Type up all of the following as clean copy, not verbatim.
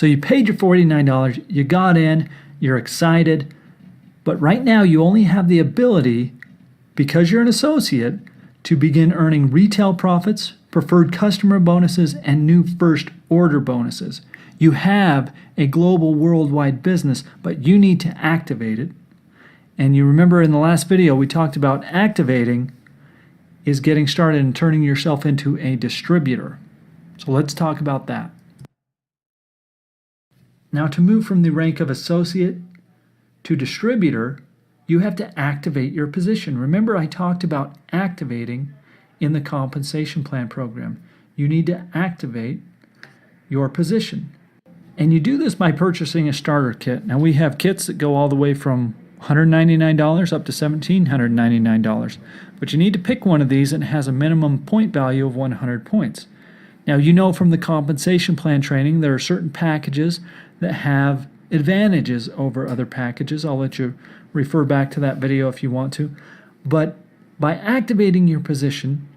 So you paid your $49, you got in, you're excited, but right now you only have the ability, because you're an associate, to begin earning retail profits, preferred customer bonuses, and new first order bonuses. You have a global worldwide business, but you need to activate it. And you remember in the last video we talked about activating is getting started and turning yourself into a distributor. So let's talk about that. Now, to move from the rank of associate to distributor, you have to activate your position. Remember, I talked about activating in the compensation plan program. You need to activate your position. And you do this by purchasing a starter kit. Now, we have kits that go all the way from $199 up to $1,799. But you need to pick one of these and it has a minimum point value of 100 points. Now, you know from the compensation plan training there are certain packages that have advantages over other packages. I'll let you refer back to that video if you want to. But by activating your position,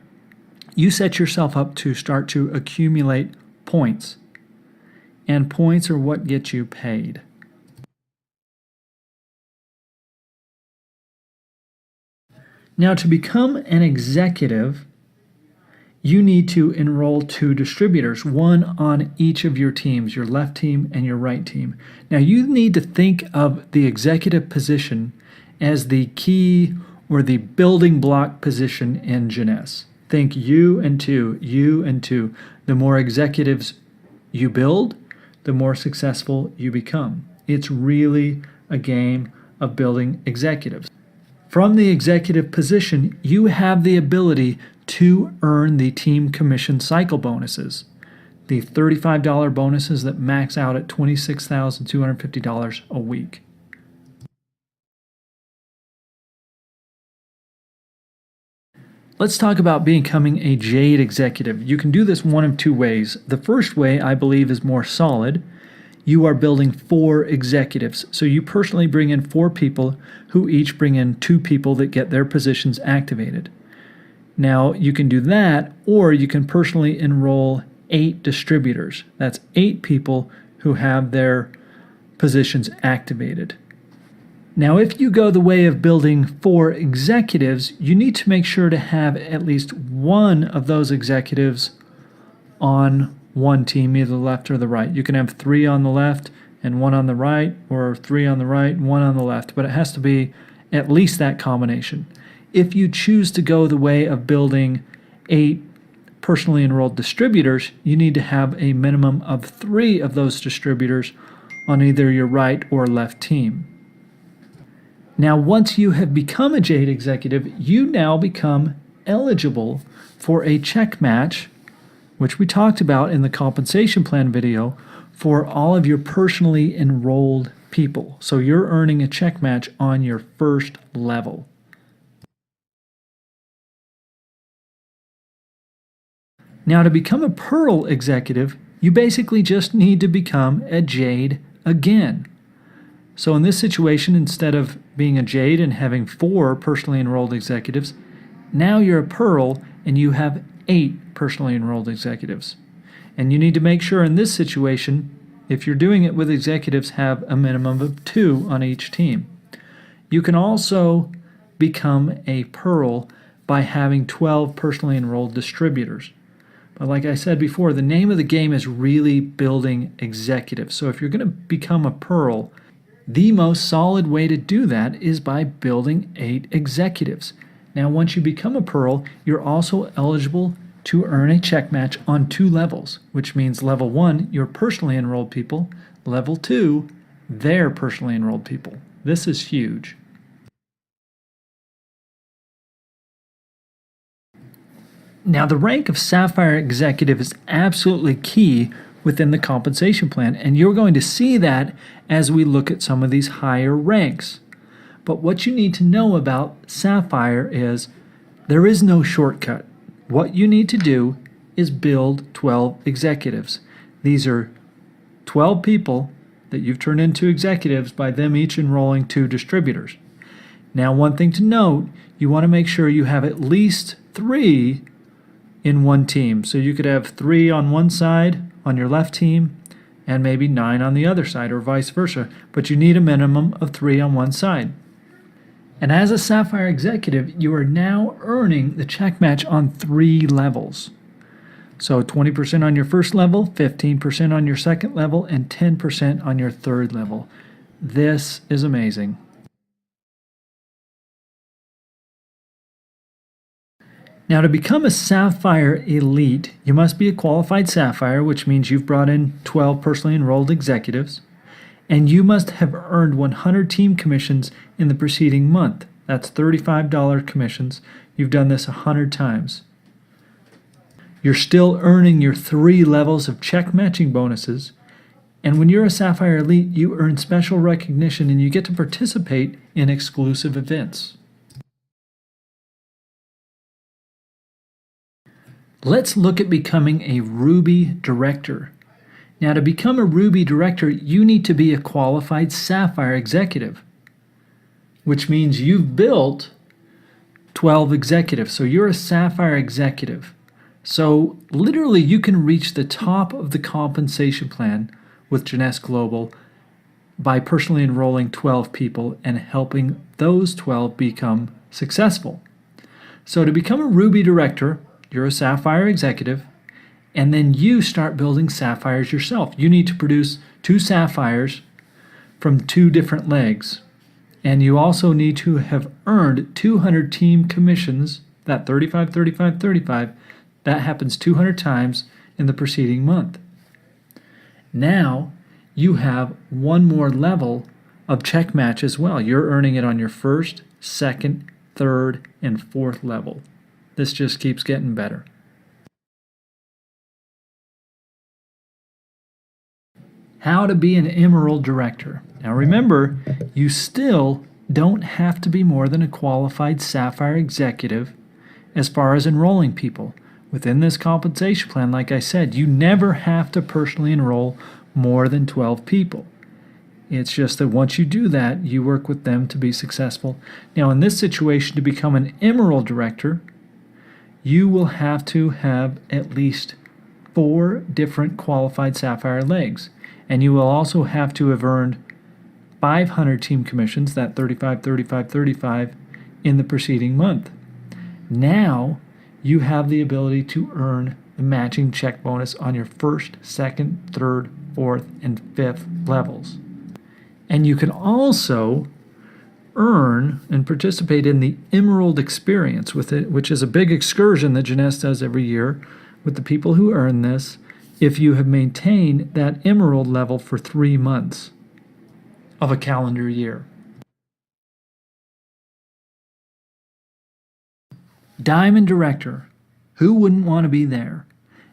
you set yourself up to start to accumulate points. And points are what get you paid. Now, to become an executive, you need to enroll 2 distributors, one on each of your teams, your left team and your right team. Now, you need to think of the executive position as the key or the building block position in Jeunesse. Think you and 2, you and 2. The more executives you build, the more successful you become. It's really a game of building executives. From the executive position, you have the ability to earn the team commission cycle bonuses, the $35 bonuses that max out at $26,250 a week. Let's talk about becoming a Jade executive. You can do this one of 2 ways. The first way, I believe, is more solid. You are building 4 executives. So you personally bring in 4 people who each bring in 2 people that get their positions activated. Now, you can do that, or you can personally enroll 8 distributors. That's 8 people who have their positions activated. Now, if you go the way of building 4 executives, you need to make sure to have at least one of those executives on one team, either the left or the right. You can have 3 on the left and 1 on the right, or 3 on the right and 1 on the left, but it has to be at least that combination. If you choose to go the way of building 8 personally enrolled distributors, you need to have a minimum of 3 of those distributors on either your right or left team. Now, once you have become a Jade executive, you now become eligible for a check match, which we talked about in the compensation plan video, for all of your personally enrolled people. So you're earning a check match on your first level. Now, to become a Pearl executive, you basically just need to become a Jade again. So in this situation, instead of being a Jade and having 4 personally enrolled executives, now you're a Pearl and you have 8 personally enrolled executives. And you need to make sure in this situation, if you're doing it with executives, have a minimum of 2 on each team. You can also become a Pearl by having 12 personally enrolled distributors. But like I said before, the name of the game is really building executives. So if you're going to become a Pearl, the most solid way to do that is by building 8 executives. Now, once you become a Pearl, you're also eligible to earn a check match on 2 levels, which means level 1, your personally enrolled people, level 2, their personally enrolled people. This is huge. Now, the rank of Sapphire Executive is absolutely key within the compensation plan, and you're going to see that as we look at some of these higher ranks. But what you need to know about Sapphire is there is no shortcut. What you need to do is build 12 executives. These are 12 people that you've turned into executives by them each enrolling 2 distributors. Now, one thing to note, you want to make sure you have at least 3 in one team. So you could have 3 on one side on your left team and maybe 9 on the other side, or vice versa, but you need a minimum of 3 on one side. And as a Sapphire executive, you are now earning the check match on 3 levels. So 20% on your first level, 15% on your second level, and 10% on your third level. This is amazing. Now, to become a Sapphire Elite, you must be a qualified Sapphire, which means you've brought in 12 personally enrolled executives, and you must have earned 100 team commissions in the preceding month. That's $35 commissions. You've done this 100 times. You're still earning your 3 levels of check matching bonuses, and when you're a Sapphire Elite, you earn special recognition and you get to participate in exclusive events. Let's look at becoming a Ruby Director. Now, to become a Ruby Director, you need to be a qualified Sapphire executive, which means you've built 12 executives. So you're a Sapphire executive. So literally, you can reach the top of the compensation plan with Jeunesse Global by personally enrolling 12 people and helping those 12 become successful. So to become a Ruby Director, you're a Sapphire executive, and then you start building Sapphires yourself. You need to produce 2 Sapphires from 2 different legs. And you also need to have earned 200 team commissions, that 35, 35, 35. That happens 200 times in the preceding month. Now you have one more level of check match as well. You're earning it on your first, second, third, and fourth level. This just keeps getting better. How to be an Emerald Director. Now remember, you still don't have to be more than a qualified Sapphire executive as far as enrolling people. Within this compensation plan, like I said, you never have to personally enroll more than 12 people. It's just that once you do that, you work with them to be successful. Now in this situation, to become an Emerald Director, you will have to have at least 4 different qualified Sapphire legs. And you will also have to have earned 500 team commissions, that 35, 35, 35, in the preceding month. Now you have the ability to earn the matching check bonus on your first, second, third, fourth, and fifth levels. And you can also earn and participate in the Emerald Experience, with it, which is a big excursion that Jeunesse does every year with the people who earn this, if you have maintained that Emerald level for 3 months of a calendar year. Diamond Director. Who wouldn't want to be there?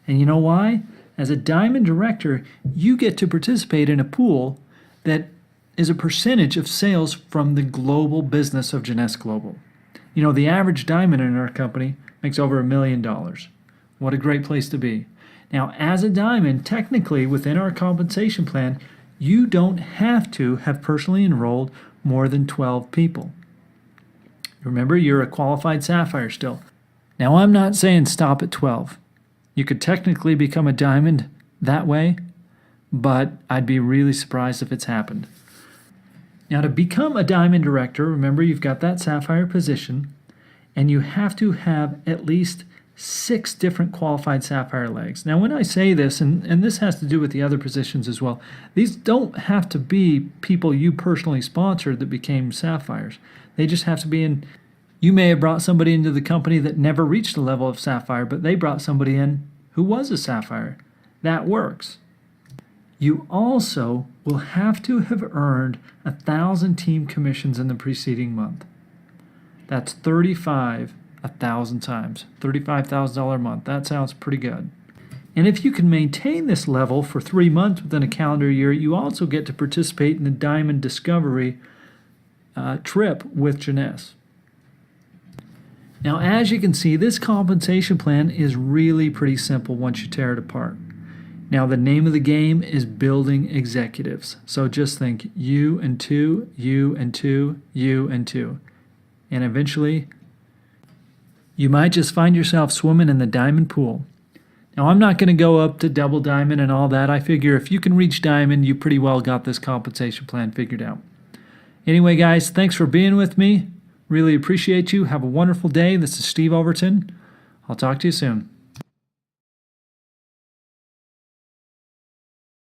And you know why? As a Diamond Director, you get to participate in a pool that is a percentage of sales from the global business of Jeunesse Global. You know, the average diamond in our company makes over $1 million. What a great place to be. Now, as a diamond, technically within our compensation plan, you don't have to have personally enrolled more than 12 people. Remember, you're a qualified Sapphire still. Now, I'm not saying stop at 12. You could technically become a diamond that way, but I'd be really surprised if it's happened. Now, to become a Diamond Director, remember you've got that Sapphire position, and you have to have at least 6 different qualified Sapphire legs. Now, when I say this, and this has to do with the other positions as well, these don't have to be people you personally sponsored that became Sapphires. They just have to be in. You may have brought somebody into the company that never reached the level of Sapphire, but they brought somebody in who was a Sapphire. That works. You also will have to have earned 1,000 team commissions in the preceding month. That's 35 1,000 times, $35,000 a month. That sounds pretty good. And if you can maintain this level for 3 months within a calendar year, you also get to participate in the Diamond Discovery trip with Jeunesse. Now, as you can see, this compensation plan is really pretty simple once you tear it apart. Now, the name of the game is building executives. So just think you and 2, you and 2, you and 2. And eventually, you might just find yourself swimming in the diamond pool. Now, I'm not going to go up to double diamond and all that. I figure if you can reach diamond, you pretty well got this compensation plan figured out. Anyway, guys, thanks for being with me. Really appreciate you. Have a wonderful day. This is Steve Overton. I'll talk to you soon.